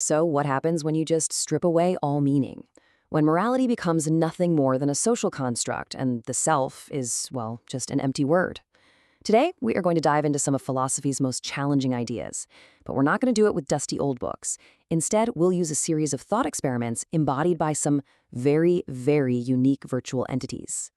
So what happens when you just strip away all meaning? When morality becomes nothing more than a social construct and the self is, well, just an empty word. Today, we are going to dive into some of philosophy's most challenging ideas, but we're not going to do it with dusty old books. Instead, we'll use a series of thought experiments embodied by some very, very unique virtual entities.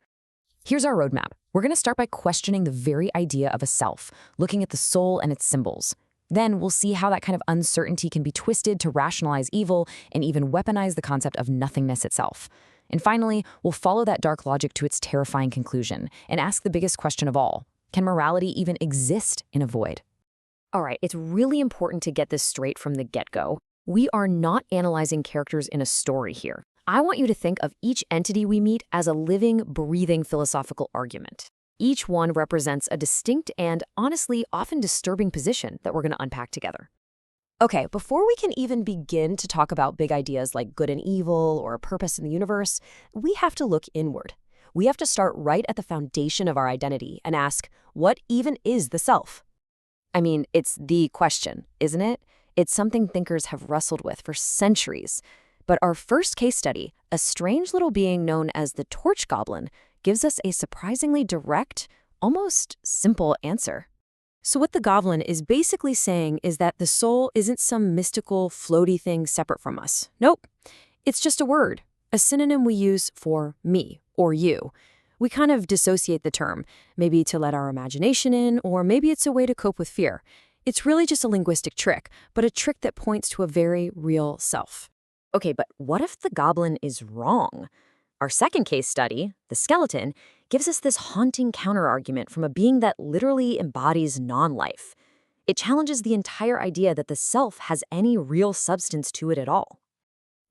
Here's our roadmap. We're going to start by questioning the very idea of a self, looking at the soul and its symbols. Then we'll see how that kind of uncertainty can be twisted to rationalize evil and even weaponize the concept of nothingness itself. And finally, we'll follow that dark logic to its terrifying conclusion and ask the biggest question of all: can morality even exist in a void? All right, it's really important to get this straight from the get-go. We are not analyzing characters in a story here. I want you to think of each entity we meet as a living, breathing philosophical argument. Each one represents a distinct and, honestly, often disturbing position that we're going to unpack together. Okay, before we can even begin to talk about big ideas like good and evil or a purpose in the universe, we have to look inward. We have to start right at the foundation of our identity and ask, what even is the self? I mean, it's the question, isn't it? It's something thinkers have wrestled with for centuries. But our first case study, a strange little being known as the torch goblin, gives us a surprisingly direct, almost simple answer. So what the goblin is basically saying is that the soul isn't some mystical, floaty thing separate from us. Nope. It's just a word, a synonym we use for me or you. We kind of dissociate the term, maybe to let our imagination in, or maybe it's a way to cope with fear. It's really just a linguistic trick, but a trick that points to a very real self. Okay, but what if the goblin is wrong? Our second case study, the skeleton, gives us this haunting counterargument from a being that literally embodies non-life. It challenges the entire idea that the self has any real substance to it at all.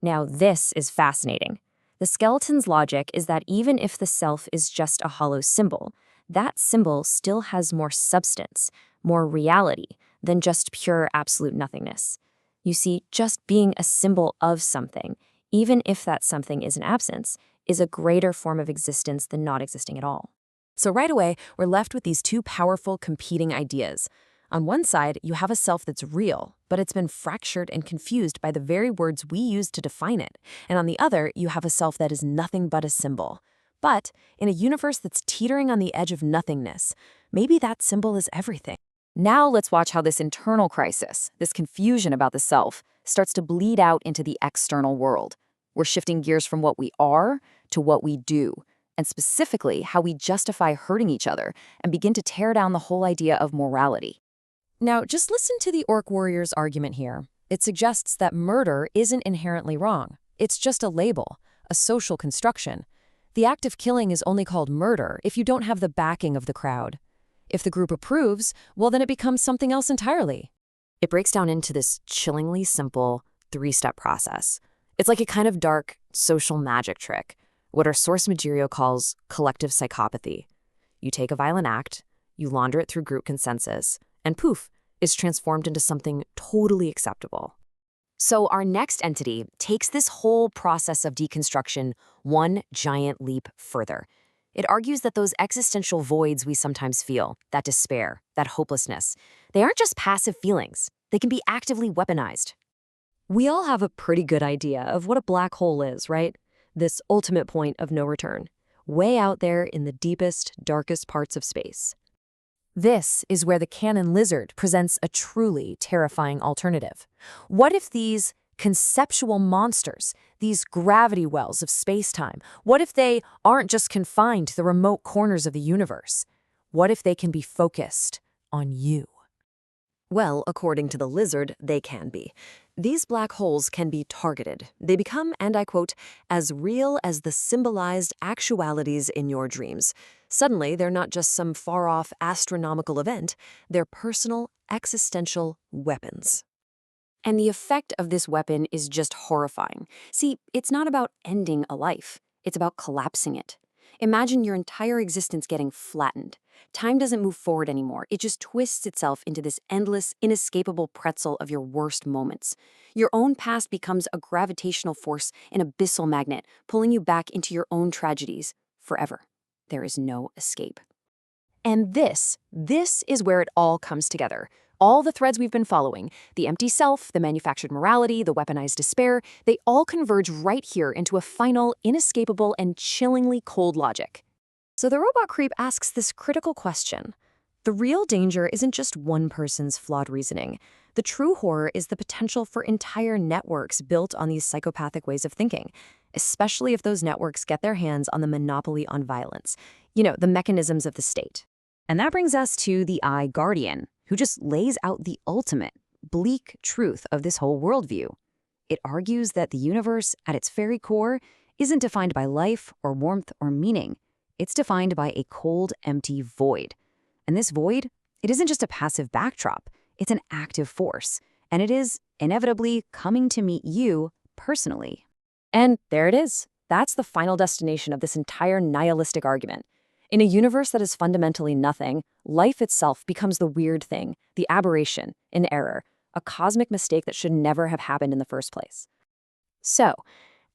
Now, this is fascinating. The skeleton's logic is that even if the self is just a hollow symbol, that symbol still has more substance, more reality, than just pure absolute nothingness. You see, just being a symbol of something, even if that something is an absence, is a greater form of existence than not existing at all. So right away, we're left with these two powerful competing ideas. On one side, you have a self that's real, but it's been fractured and confused by the very words we use to define it. And on the other, you have a self that is nothing but a symbol. But in a universe that's teetering on the edge of nothingness, maybe that symbol is everything. Now let's watch how this internal crisis, this confusion about the self, starts to bleed out into the external world. We're shifting gears from what we are to what we do, and specifically how we justify hurting each other and begin to tear down the whole idea of morality. Now, just listen to the Orc Warrior's argument here. It suggests that murder isn't inherently wrong. It's just a label, a social construction. The act of killing is only called murder if you don't have the backing of the crowd. If the group approves, well, then it becomes something else entirely. It breaks down into this chillingly simple three-step process. It's like a kind of dark social magic trick, what our source material calls collective psychopathy. You take a violent act, you launder it through group consensus, and poof, it's transformed into something totally acceptable. So our next entity takes this whole process of deconstruction one giant leap further. It argues that those existential voids we sometimes feel, that despair, that hopelessness, they aren't just passive feelings. They can be actively weaponized. We all have a pretty good idea of what a black hole is, right? This ultimate point of no return, way out there in the deepest, darkest parts of space. This is where the canon lizard presents a truly terrifying alternative. What if these conceptual monsters, these gravity wells of space-time, what if they aren't just confined to the remote corners of the universe? What if they can be focused on you? Well, according to the lizard, they can be. These black holes can be targeted. They become, and I quote, as real as the symbolized actualities in your dreams. Suddenly, they're not just some far-off astronomical event, they're personal, existential weapons. And the effect of this weapon is just horrifying. See, it's not about ending a life. It's about collapsing it. Imagine your entire existence getting flattened. Time doesn't move forward anymore. It just twists itself into this endless, inescapable pretzel of your worst moments. Your own past becomes a gravitational force, an abyssal magnet, pulling you back into your own tragedies forever. There is no escape. And this is where it all comes together. All the threads we've been following, the empty self, the manufactured morality, the weaponized despair, they all converge right here into a final, inescapable, and chillingly cold logic. So the robot creep asks this critical question. The real danger isn't just one person's flawed reasoning. The true horror is the potential for entire networks built on these psychopathic ways of thinking, especially if those networks get their hands on the monopoly on violence. The mechanisms of the state. And that brings us to the I Guardian, who just lays out the ultimate, bleak truth of this whole worldview. It argues that the universe, at its very core, isn't defined by life or warmth or meaning. It's defined by a cold, empty void. And this void, it isn't just a passive backdrop, it's an active force. And it is, inevitably, coming to meet you personally. And there it is. That's the final destination of this entire nihilistic argument. In a universe that is fundamentally nothing, life itself becomes the weird thing, the aberration, an error, a cosmic mistake that should never have happened in the first place. So,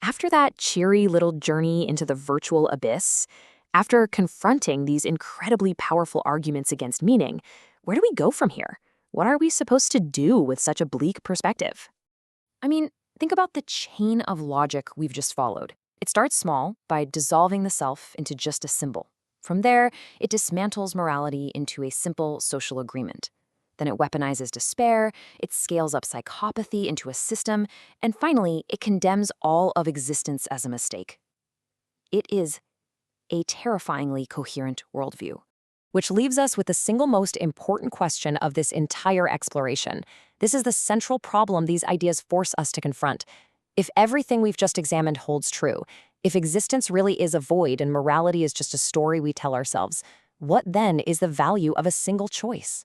after that cheery little journey into the virtual abyss, after confronting these incredibly powerful arguments against meaning, where do we go from here? What are we supposed to do with such a bleak perspective? I mean, think about the chain of logic we've just followed. It starts small by dissolving the self into just a symbol. From there, it dismantles morality into a simple social agreement. Then it weaponizes despair, it scales up psychopathy into a system, and finally, it condemns all of existence as a mistake. It is a terrifyingly coherent worldview. Which leaves us with the single most important question of this entire exploration. This is the central problem these ideas force us to confront. If everything we've just examined holds true, if existence really is a void and morality is just a story we tell ourselves, what then is the value of a single choice?